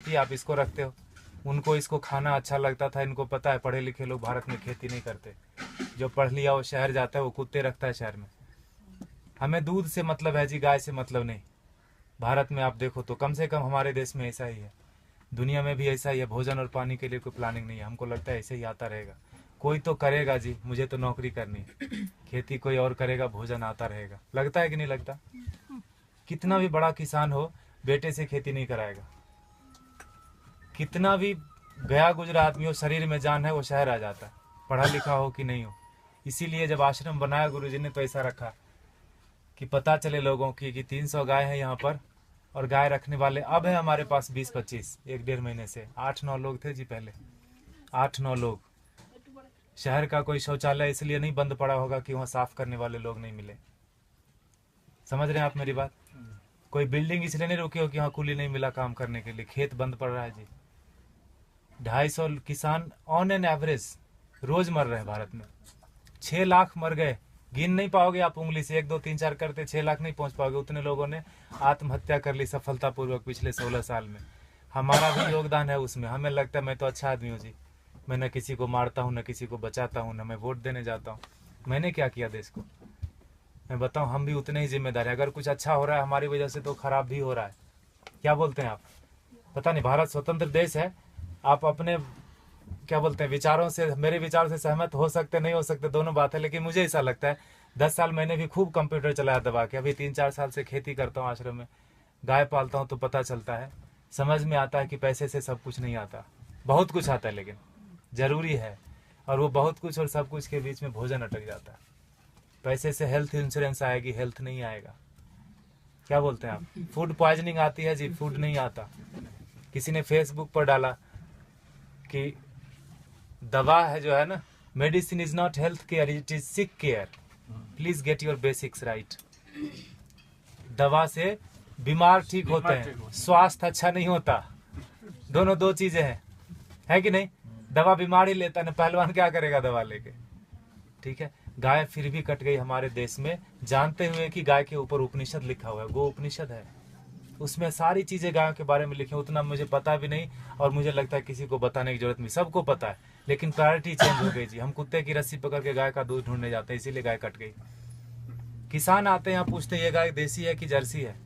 खेती, आप इसको रखते हो। उनको इसको खाना अच्छा लगता था, इनको पता है पढ़े लिखे लोग भारत में खेती नहीं करते। जो पढ़ लिया वो शहर जाता है, वो कुत्ते रखता है शहर में। हमें दूध से मतलब है जी, गाय से मतलब नहीं। भारत में आप देखो तो कम से कम हमारे देश में ऐसा ही है, दुनिया में भी ऐसा ही है। भोजन और पानी के लिए कोई प्लानिंग नहीं है। हमको लगता है ऐसे ही आता रहेगा। कोई तो करेगा जी, मुझे तो नौकरी करनी है, खेती कोई और करेगा, भोजन आता रहेगा। लगता है कि नहीं लगता? कितना भी बड़ा किसान हो, बेटे से खेती नहीं कराएगा। कितना भी गया गुजरा आदमी हो, शरीर में जान है, वो शहर आ जाता है, पढ़ा लिखा हो कि नहीं हो। इसीलिए जब आश्रम बनाया गुरुजी ने तो ऐसा रखा कि पता चले लोगों की कि 300 गाय है यहाँ पर, और गाय रखने वाले अब है हमारे पास 20-25, 1-1.5 महीने से 8-9 लोग थे जी पहले, 8-9 लोग। शहर का कोई शौचालय इसलिए नहीं बंद पड़ा होगा कि वहाँ साफ करने वाले लोग नहीं मिले। समझ रहे हैं आप मेरी बात? कोई बिल्डिंग इसलिए नहीं रुकी हो कि वहाँ कुली नहीं मिला काम करने के लिए। खेत बंद पड़ रहा है जी। 250 किसान ऑन एन एवरेज रोज मर रहे हैं भारत में। 6 लाख मर गए, गिन नहीं पाओगे आप उंगली से, 1 2 3 4 करते 6 लाख नहीं पहुंच पाओगे। उतने लोगों ने आत्महत्या कर ली सफलतापूर्वक पिछले 16 साल में। हमारा भी योगदान है उसमें। हमें लगता है मैं तो अच्छा आदमी हूँ जी, मैं न किसी को मारता हूँ, न किसी को बचाता हूँ, न मैं वोट देने जाता हूँ। मैंने क्या किया देश को? मैं बताऊँ, हम भी उतने ही जिम्मेदार हैं। अगर कुछ अच्छा हो रहा है हमारी वजह से तो खराब भी हो रहा है। क्या बोलते हैं आप? पता नहीं, भारत स्वतंत्र देश है, आप अपने क्या बोलते हैं विचारों से, मेरे विचारों से सहमत हो सकते नहीं हो सकते, दोनों बात है। लेकिन मुझे ऐसा लगता है, 10 साल मैंने भी खूब कंप्यूटर चलाया दबा के। अभी 3-4 साल से खेती करता हूँ, आश्रम में गाय पालता हूँ, तो पता चलता है, समझ में आता है कि पैसे से सब कुछ नहीं आता। बहुत कुछ आता है लेकिन जरूरी है, और वो बहुत कुछ और सब कुछ के बीच में भोजन अटक जाता है। पैसे से हेल्थ इंश्योरेंस आएगी, हेल्थ नहीं आएगा। क्या बोलते हैं आप? फूड पॉइजनिंग आती है जी, फूड नहीं आता। किसी ने फेसबुक पर डाला कि दवा है जो है ना, medicine is not health care, it is sick care, please get your basics right. दवा से बीमार ठीक होते हैं, स्वास्थ्य अच्छा नहीं होता। दोनों दो चीजें हैं, है कि नहीं? दवा बीमार ही लेता है, पहलवान क्या करेगा दवा लेके? ठीक है, गाय फिर भी कट गई हमारे देश में, जानते हुए कि गाय के ऊपर उपनिषद लिखा हुआ है, गो उपनिषद है, उसमें सारी चीजें गायों के बारे में लिखी। उतना मुझे पता भी नहीं, और मुझे लगता है किसी को बताने की जरूरत नहीं, सबको पता है। लेकिन प्रायोरिटी चेंज हो गई जी। हम कुत्ते की रस्सी पकड़ के गाय का दूध ढूंढने जाते हैं, इसीलिए गाय कट गई। किसान आते हैं यहाँ, पूछते हैं ये गाय देसी है कि जर्सी है।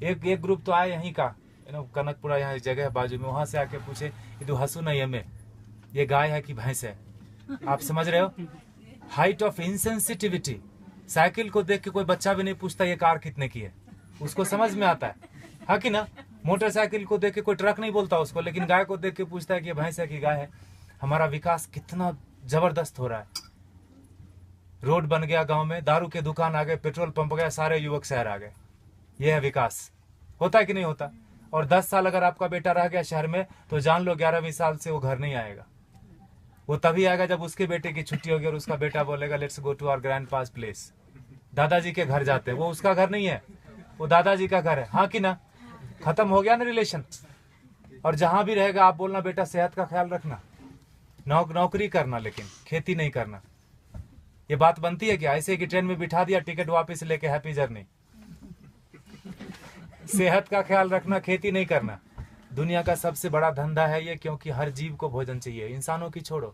एक ग्रुप तो आए यहीं का, कनकपुरा यहाँ जगह है बाजू में, वहां से आके पूछे ये तो हसू नहीं हमें, ये गाय है कि भैंस है? आप समझ रहे हो? Height of insensitivity. साइकिल को देख के कोई बच्चा भी नहीं पूछता ये कार कितने की है, उसको समझ में आता है कि ना? मोटरसाइकिल को देख के कोई ट्रक नहीं बोलता उसको, लेकिन गाय को देख के पूछता है कि ये भैंस है कि गाय है। हमारा विकास कितना जबरदस्त हो रहा है। रोड बन गया गांव में, दारू के दुकान आ गए, पेट्रोल पंप गया, सारे युवक शहर आ गए। यह है विकास। होता है कि नहीं होता? और 10 साल अगर आपका बेटा रह गया शहर में, तो जान लो 11वीं साल से वो घर नहीं आएगा। वो तभी आएगा जब उसके बेटे की छुट्टी होगी और उसका बेटा बोलेगा let's go to our grandpa's place. दादाजी के घर जाते हैं, वो उसका घर नहीं है, वो दादाजी का घर है। हाँ कि ना? खत्म हो गया ना रिलेशन। और जहां भी रहेगा आप बोलना बेटा सेहत का ख्याल रखना, नौकरी करना, लेकिन खेती नहीं करना। ये बात बनती है क्या? ऐसे कि ट्रेन में बिठा दिया, टिकट वापस लेके हैप्पी जर्नी। सेहत का ख्याल रखना, खेती नहीं करना। दुनिया का सबसे बड़ा धंधा है ये, क्योंकि हर जीव को भोजन चाहिए। इंसानों की छोड़ो,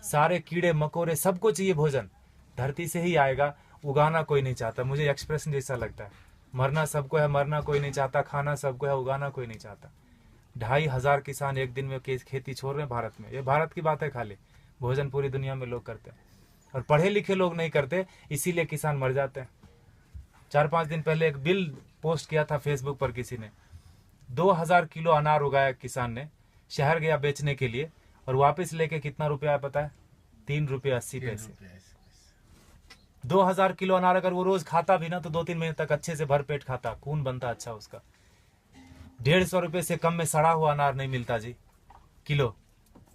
सारे कीड़े मकोड़े सबको चाहिए भोजन। धरती से ही आएगा, उगाना कोई नहीं चाहता। मुझे एक्सप्रेशन जैसा लगता है, मरना सबको है, मरना कोई नहीं चाहता, खाना सबको है, उगाना कोई नहीं चाहता। 2,500 किसान एक दिन में खेती छोड़ रहे हैं भारत में। ये भारत की बात है खाली, भोजन पूरी दुनिया में लोग करते हैं, और पढ़े लिखे लोग नहीं करते, इसीलिए किसान मर जाते हैं। 4-5 दिन पहले एक बिल पोस्ट किया था फेसबुक पर किसी ने, 2000 किलो अनार उगाया किसान ने, शहर गया बेचने के लिए, और वापस लेके कितना रुपया है पता है? 3 रुपये 80 पैसे। 2000 किलो अनार अगर वो रोज खाता भी ना, तो 2-3 महीने तक अच्छे से भर पेट खाता, खून बनता अच्छा उसका। 150 रुपये से कम में सड़ा हुआ अनार नहीं मिलता जी किलो।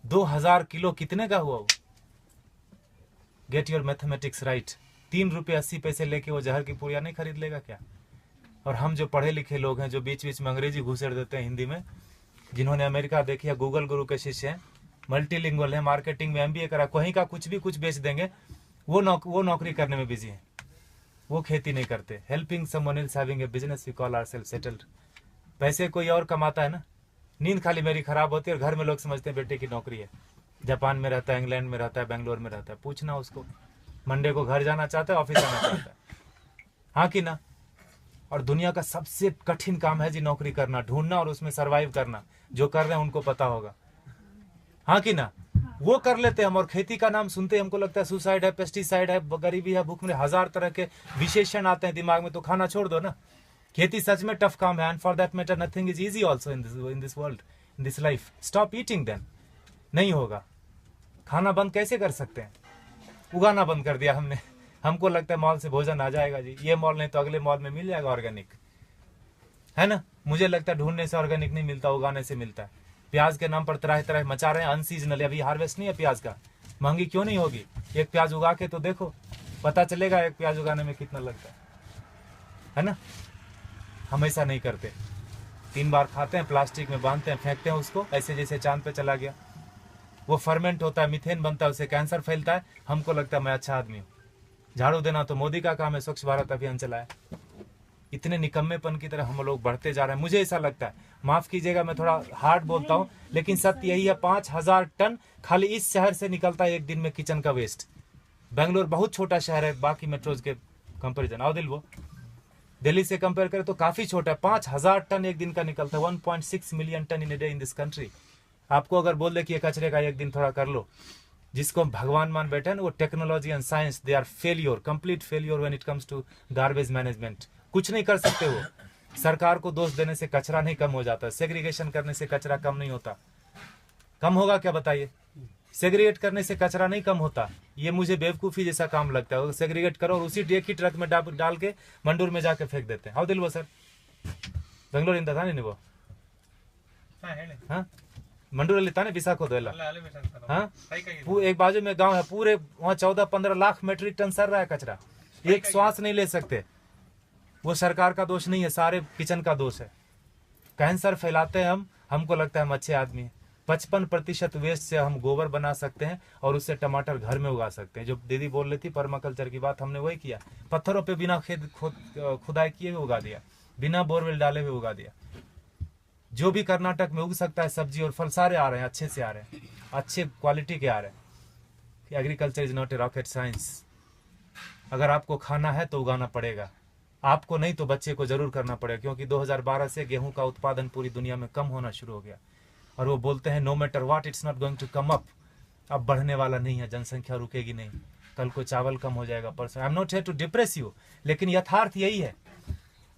2000 किलो कितने का हुआ वो? Get your mathematics right. 3 रुपये 80 पैसे लेके वो जहर की पुड़िया नहीं खरीद लेगा क्या? और हम जो पढ़े लिखे लोग हैं, जो बीच बीच में अंग्रेजी घुसेड़ देते हैं हिंदी में, जिन्होंने अमेरिका देखी है, गूगल गुरु के शिष्य हैं, मल्टीलिंगुअल है, मार्केटिंग में MBA करा, कहीं का कुछ भी कुछ बेच देंगे, वो नौकरी करने में बिजी है, वो खेती नहीं करते। Helping someone else having a business we call ourselves settled. पैसे कोई और कमाता है ना, नींद खाली मेरी खराब होती है और घर में लोग समझते हैं बेटे की नौकरी है, जापान में रहता है, इंग्लैंड में रहता है, बेंगलोर में रहता है। पूछना उसको, मंडे को घर जाना चाहता है, ऑफिस आना चाहता है, हाँ कि ना। और दुनिया का सबसे कठिन काम है जी नौकरी करना, ढूंढना और उसमें सरवाइव करना। जो कर रहे हैं उनको पता होगा, हाँ कि ना। वो कर लेते हैं हम, और खेती का नाम सुनते हमको लगता है सुसाइड है, पेस्टिसाइड है, गरीबी है, भूख में, हजार तरह के विशेषण आते हैं दिमाग में। तो खाना छोड़ दो ना। खेती सच में टफ काम है, and for that matter nothing is easy also in this world, in this life. Stop eating then, नहीं होगा। खाना बंद कैसे कर सकते हैं? उगाना बंद कर दिया हमने। हमको लगता है मॉल से भोजन आ जाएगा जी, ये मॉल नहीं तो अगले मॉल में मिल जाएगा ऑर्गेनिक, है ना। मुझे लगता है ढूंढने से ऑर्गेनिक नहीं मिलता, उगाने से मिलता है। प्याज के नाम पर तरह तरह मचा रहे हैं, अनसीजनल, अभी हार्वेस्ट नहीं है प्याज का। महंगी क्यों नहीं होगी? एक प्याज उगा के तो देखो, पता चलेगा एक प्याज उगाने में कितना लगता है ना। हम ऐसा नहीं करते, 3 बार खाते हैं, प्लास्टिक में बांधते हैं, फेंकते हैं उसको, ऐसे जैसे चांद पे चला गया। वो फर्मेंट होता है, मीथेन बनता है, उससे कैंसर फैलता है। हमको लगता है मैं अच्छा आदमी हूँ। झाड़ू देना तो मोदी का काम है, स्वच्छ भारत अभियान चलाया। इतने निकम्मेपन की तरह हम लोग बढ़ते जा रहे हैं। मुझे ऐसा लगता है, माफ कीजिएगा मैं थोड़ा हार्ड बोलता हूँ, लेकिन सत्य यही है, 5000 टन खाली इस शहर से निकलता है एक दिन में किचन का वेस्ट। बेंगलोर बहुत छोटा शहर है बाकी मेट्रोज के कंपेरिजन, आओ दिल, वो दिल्ली से कंपेयर करें तो काफी छोटा है। 5000 टन एक दिन का निकलता है, 1.6 million ton in a day in this country. आपको अगर बोल दे कि ये कचरे का एक दिन थोड़ा कर लो, जिसको भगवान मान बैठे हैं ना, वो technology and science, they are failure, complete failure when it comes to garbage management. कुछ नहीं कर सकते वो। सरकार को दोष देने से कचरा नहीं कम हो जाता, सेग्रीगेशन करने से कचरा कम नहीं होता। कम होगा क्या बताइए? सेग्रीगेट करने से कचरा नहीं कम होता। ये मुझे बेवकूफी जैसा काम लगता है। सेग्रीगेट करो और उसी एक ही ट्रक में डाल के मंडूर में जाके फेंक देते हैं। हाउ दिल वो सर बेंगलोर इंदा था नहीं वो, हाँ मंडूर लेता नहीं विशाखो दो, हाँ एक बाजू में गांव है पूरे, वहाँ 14-15 लाख मेट्रिक टन सर रहा है कचरा, एक श्वास नहीं ले सकते। वो सरकार का दोष नहीं है, सारे किचन का दोष है। कैंसर फैलाते हैं हम, हमको लगता है हम अच्छे आदमी हैं। 55% वेस्ट से हम गोबर बना सकते हैं और उससे टमाटर घर में उगा सकते हैं। जो दीदी बोल रही थी पर्माकल्चर की बात, हमने वही किया। पत्थरों पे बिना खुदाई किए हुए उगा दिया, बिना बोरवेल डाले हुए उगा दिया। जो भी कर्नाटक में उग सकता है सब्जी और फल सारे आ रहे हैं, अच्छे से आ रहे हैं, अच्छे क्वालिटी के आ रहे हैं। Agriculture is not a rocket science. अगर आपको खाना है तो उगाना पड़ेगा, आपको नहीं तो बच्चे को जरूर करना पड़ेगा। क्योंकि 2012 से गेहूं का उत्पादन पूरी दुनिया में कम होना शुरू हो गया, और वो बोलते हैं no matter what it's not going to come up. अब बढ़ने वाला नहीं है, जनसंख्या रुकेगी नहीं। कल को चावल कम हो जाएगा, परसों। I am not here to depress you, लेकिन यथार्थ यही है।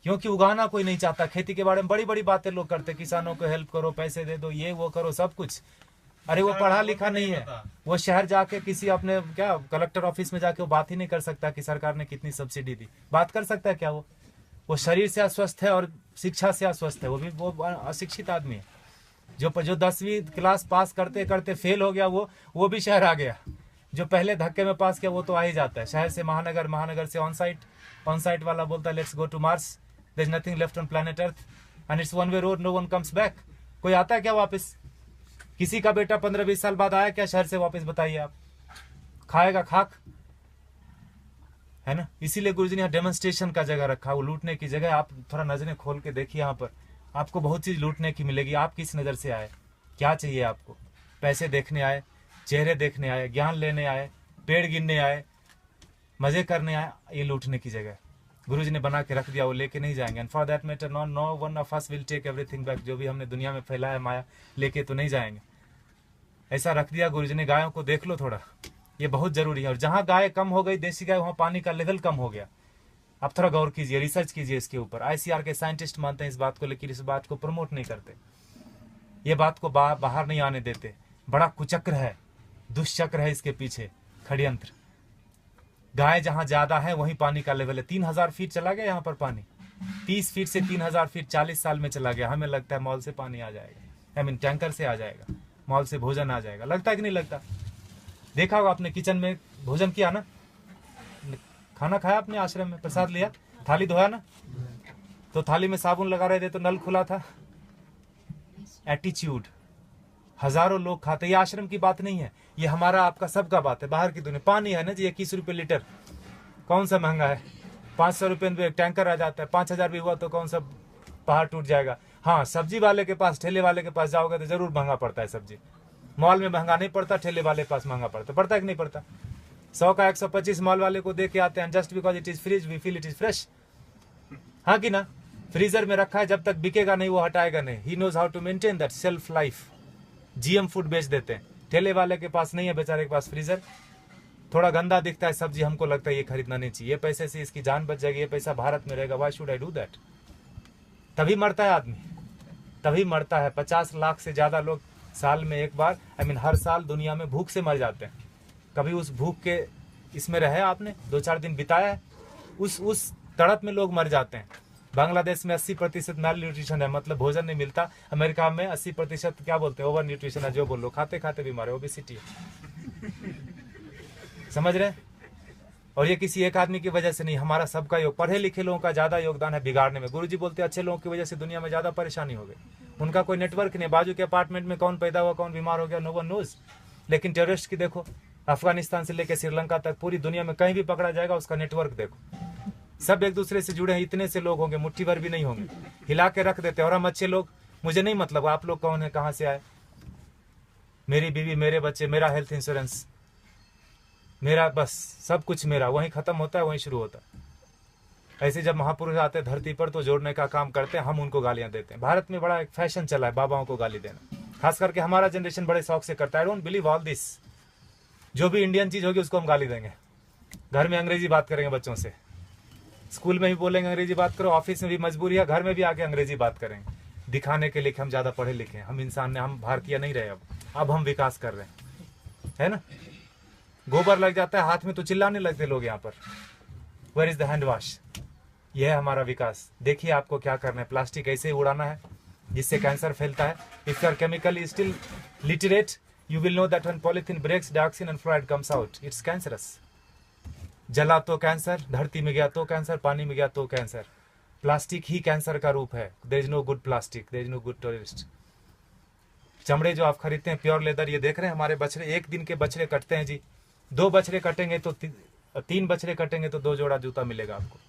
क्योंकि उगाना कोई नहीं चाहता। खेती के बारे में बड़ी बड़ी बातें लोग करते, किसानों को हेल्प करो, पैसे दे दो, ये वो करो, सब कुछ। अरे वो पढ़ा लिखा नहीं है, वो शहर जाके किसी अपने क्या कलेक्टर ऑफिस में जाके वो बात ही नहीं कर सकता कि सरकार ने कितनी सब्सिडी दी। बात कर सकता है क्या? वो शरीर से अस्वस्थ है और शिक्षा से अस्वस्थ है। वो अशिक्षित आदमी है। जो 10वीं क्लास पास करते करते फेल हो गया, वो भी शहर आ गया। जो पहले धक्के में पास किया वो तो आ ही जाता है। शहर से महानगर, महानगर से ऑन साइट वाला बोलता है let's go to Mars, there is nothing left on planet Earth and it's one way road, no one comes back. कोई आता है क्या वापस? किसी का बेटा 15-20 साल बाद आया क्या शहर से वापस? बताइए आप। खाएगा खाक, है ना। इसीलिए गुरुजी ने यहाँ डेमोन्स्ट्रेशन का जगह रखा, वो लूटने की जगह। आप थोड़ा नजरें खोल के देखिए, यहाँ पर आपको बहुत चीज लूटने की मिलेगी। आप किस नजर से आए, क्या चाहिए आपको? पैसे देखने आए, चेहरे देखने आए, ज्ञान लेने आए, पेड़ गिनने आए, मजे करने आए? ये लूटने की जगह गुरुजी ने बना के रख दिया, वो लेके नहीं जाएंगे। And for that matter no one of us will take everything back. जो भी हमने दुनिया में फैलाया माया, लेके तो नहीं जाएंगे। ऐसा रख दिया गुरुजी ने। गायों को देख लो थोड़ा, ये बहुत जरूरी है। और जहां गाय कम हो गई, देसी गाय, वहां पानी का लेवल कम हो गया। आप थोड़ा गौर कीजिए, रिसर्च कीजिए इसके ऊपर। ICR के साइंटिस्ट मानते हैं इस बात को, लेकिन इस बात को प्रमोट नहीं करते। ये बात को बाहर नहीं आने देते। बड़ा कुचक्र है, दुष्चक्र है इसके पीछे, षड्यंत्र। गाय जहां ज्यादा है वहीं पानी का लेवल है। 3000 फीट चला गया यहाँ पर पानी, 30 फीट से 3000 फीट 40 साल में चला गया। हमें लगता है मॉल से पानी आ जाएगा, आई मीन टैंकर से आ जाएगा, मॉल से भोजन आ जाएगा। लगता है कि नहीं लगता? देखा होगा आपने, किचन में भोजन किया ना, खाना खाया आपने, आश्रम में प्रसाद लिया, थाली धोया ना, तो थाली में साबुन लगा रहे थे तो नल खुला था। एटीट्यूड। हजारों लोग खाते। ये आश्रम की बात नहीं है, ये हमारा आपका सबका बात है। बाहर की दुनिया पानी है ना जी, 21 रुपए लीटर, कौन सा महंगा है? 500 रुपए में एक टैंकर आ जाता है। 5000 भी हुआ तो कौन सा पहाड़ टूट जाएगा? हाँ, सब्जी वाले के पास, ठेले वाले के पास जाओगे तो जरूर महंगा पड़ता है सब्जी। मॉल में महंगा नहीं पड़ता, ठेले वाले के पास महंगा पड़ता है कि नहीं पड़ता? 100 का 125 मॉल वाले को दे के आते हैं, just because it is freeze we feel it is fresh. हाँ कि ना? फ्रीजर में रखा है, जब तक बिकेगा नहीं वो हटाएगा नहीं। He knows how to maintain that shelf life. GM food बेच देते हैं। ठेले वाले के पास नहीं है बेचारे के पास फ्रीजर, थोड़ा गंदा दिखता है सब्जी, हमको लगता है ये खरीदना नहीं चाहिए, ये पैसे से इसकी जान बच जाएगी, ये पैसा भारत में रहेगा, why should I do that? तभी मरता है आदमी, तभी मरता है। 50 लाख से ज्यादा लोग साल में एक बार, हर साल दुनिया में भूख से मर जाते हैं। कभी उस भूख के इसमें रहे आपने, 2-4 दिन बिताया है, उस तड़प में लोग मर जाते हैं। बांग्लादेश में 80% मैल न्यूट्रिशन है, मतलब भोजन नहीं मिलता। अमेरिका में 80% क्या बोलते हैं, ओवर न्यूट्रिशन है, जो बोलो, खाते खाते बीमार है, ओबेसिटी है। समझ रहे हैं? और ये किसी एक आदमी की वजह से नहीं, हमारा सबका योग, पढ़े लिखे लोगों का ज्यादा योगदान है बिगाड़ने में। गुरुजी बोलते हैं अच्छे लोगों की वजह से दुनिया में ज्यादा परेशानी हो गई। उनका कोई नेटवर्क नहीं, बाजू के अपार्टमेंट में कौन पैदा हुआ, कौन बीमार हो गया, नो वन नोज। लेकिन टेररिस्ट की देखो, अफगानिस्तान से लेकर श्रीलंका तक पूरी दुनिया में कहीं भी पकड़ा जाएगा, उसका नेटवर्क देखो, सब एक दूसरे से जुड़े हैं। इतने से लोग होंगे, मुट्ठी भर भी नहीं होंगे, हिला के रख देते हैं। और हम अच्छे लोग, मुझे नहीं मतलब आप लोग कौन है, कहाँ से आए, मेरी बीवी, मेरे बच्चे, मेरा हेल्थ इंश्योरेंस, मेरा बस सब कुछ मेरा, वहीं खत्म होता है, वहीं शुरू होता है। ऐसे जब महापुरुष आते हैं धरती पर तो जोड़ने का काम करते हैं, हम उनको गालियां देते हैं। भारत में बड़ा एक फैशन चला है बाबाओं को गाली देना, खास करके हमारा जनरेशन बड़े शौक से करता है। I don't believe all this. जो भी इंडियन चीज होगी उसको हम गाली देंगे। घर में अंग्रेजी बात करेंगे बच्चों से, स्कूल में भी बोलेंगे अंग्रेजी बात करो, ऑफिस में भी मजबूरी है, घर में भी आके अंग्रेजी बात करेंगे, दिखाने के लिए कि हम ज्यादा पढ़े लिखे हैं, हम इंसान ने, हम भारतीय नहीं रहे। अब हम विकास कर रहे हैं, है ना? गोबर लग जाता है हाथ में तो चिल्लाने लगते लोग यहाँ पर, where is the hand wash? यह है हमारा विकास। देखिए आपको क्या करना है, प्लास्टिक ऐसे ही उड़ाना है जिससे कैंसर फैलता है। If you are chemically still literate, you will know that when polythene breaks, dioxin and fluoride comes out, it's cancerous. जला तो कैंसर, धरती में गया तो कैंसर, पानी में गया तो कैंसर। प्लास्टिक ही कैंसर का रूप है। there is no good plastic, there is no good terrorist। चमड़े जो आप खरीदते हैं प्योर लेदर, ये देख रहे हैं हमारे बछड़े, एक दिन के बछड़े कटते हैं जी। 2 बछड़े कटेंगे तो 3 बछड़े कटेंगे तो 2 जोड़ा जूता मिलेगा आपको।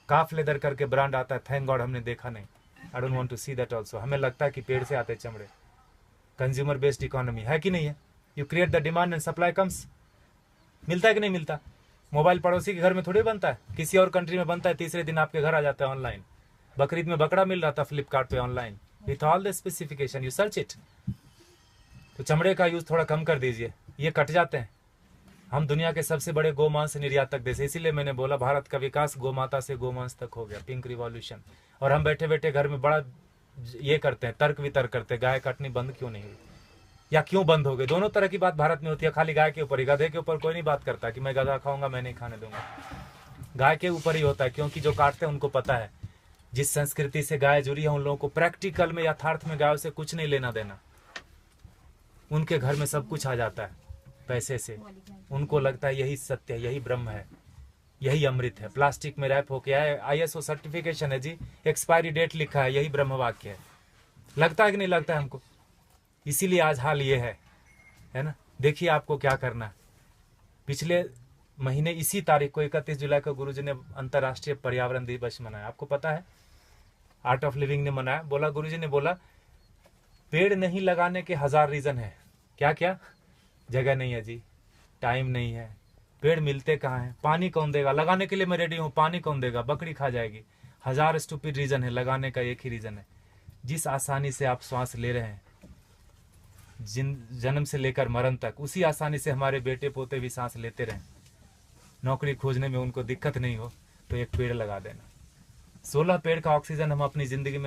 काफ लेदर करके ब्रांड आता है, थैंक गॉड हमने देखा नहीं। I don't want to see that also. हमें लगता है कि पेड़ से आते चमड़े। कंज्यूमर बेस्ड इकोनॉमी है कि नहीं है? You create the demand and supply comes. मिलता है कि नहीं मिलता? मोबाइल पड़ोसी के घर में थोड़ी बनता है, किसी और कंट्री में बनता है, तीसरे दिन आपके घर आ जाता है ऑनलाइन। बकरीद में बकरा मिल रहा था फ्लिपकार्ट पे online, with all the specification, you search it. तो चमड़े का यूज थोड़ा कम कर दीजिए, ये कट जाते हैं। हम दुनिया के सबसे बड़े गोमांस निर्यातक देश, इसीलिए मैंने बोला भारत का विकास गोमाता से गोमांस तक हो गया, पिंक रिवॉल्यूशन। और हम बैठे बैठे घर में बड़ा ये करते हैं, तर्क वितर्क करते हैं, गाय काटनी बंद क्यों नहीं हुई या क्यों बंद हो गई। दोनों तरह की बात भारत में होती है, खाली गाय के ऊपर ही। गधे के ऊपर कोई नहीं बात करता कि मैं गधा खाऊंगा, मैं नहीं खाने दूंगा। गाय के ऊपर ही होता है, क्योंकि जो काटते हैं उनको पता है जिस संस्कृति से गाय जुड़ी है उन लोगों को प्रैक्टिकल में, यथार्थ में गायों से कुछ नहीं लेना देना। उनके घर में सब कुछ आ जाता है पैसे से, उनको लगता है यही सत्य है, यही ब्रह्म है, यही अमृत है। प्लास्टिक में रैप होके आए, ISO सर्टिफिकेशन है जी, एक्सपायरी डेट लिखा है, यही ब्रह्म वाक्य है। लगता है कि नहीं लगता है हमको? इसीलिए आज हाल ये है ना। देखिए आपको क्या करना है। पिछले महीने इसी तारीख को 31 जुलाई को गुरुजी ने अंतर्राष्ट्रीय पर्यावरण दिवस मनाया। आपको पता है, आर्ट ऑफ लिविंग ने मनाया। बोला, गुरुजी ने बोला पेड़ नहीं लगाने के 1000 रीजन है। क्या क्या? जगह नहीं है जी, टाइम नहीं है, पेड़ मिलते कहाँ हैं, पानी कौन देगा, लगाने के लिए मैं रेडी हूँ, पानी कौन देगा, बकरी खा जाएगी। 1000 स्टूपिड रीजन है, लगाने का एक ही रीजन है। जिस आसानी से आप श्वास ले रहे हैं जन्म से लेकर मरण तक, उसी आसानी से हमारे बेटे पोते भी सांस लेते रहें। नौकरी खोजने में उनको दिक्कत नहीं हो तो एक पेड़ लगा देना। 16 पेड़ का ऑक्सीजन हम अपनी जिंदगी में